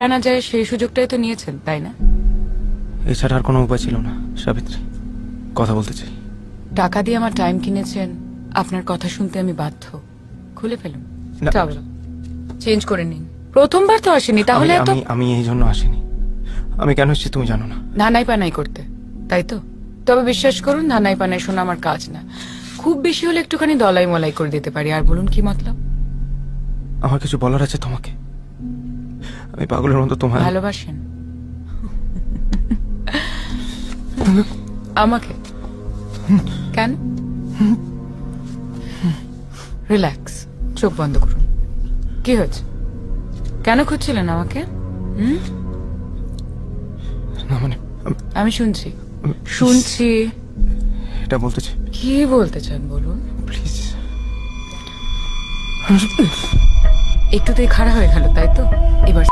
জানা যায় সেই সুযোগটাই তো নিয়েছেন, তাই না? এছাড়া আর কোনো উপায় ছিল না সাবিত্রী, কথা বলতে চাই। টাকা দিয়ে আমার টাইম কিনেছেন, আপনার কথা শুনতে আমি বাধ্য। খুলে ফেলুন, না। চেঞ্জ করে নিন। প্রথমবার তো আসেনি, তাহলে আমি এত আমি আমি এই জন্য আসিনি। আমি কেন এসেছি তুমি জানো না। ধানাই পানাই করতে, তাই তো? তবে বিশ্বাস করুন, ধানাই পানাই শোনা আমার কাজ না। খুব বেশি হলে একটুখানি দলাই মলাই করে দিতে পারি। আর বলুন কি মতলব? আমার কিছু বলার আছে তোমাকে। আমি পাগলের মতো তোমার ভালোবাসেন আমাকে? কেন? রিল্যাক্স, চোখ বন্ধ করুন। কি হয়েছে? কেন খুঁজছিলেন আমাকে? না মানে আমি শুনছি শুনছি। এটা বলতে চাই, কি বলতে চান বলুন। প্লিজ। একটুতেই খাড়া হয়ে গেল, তাই তো? এবার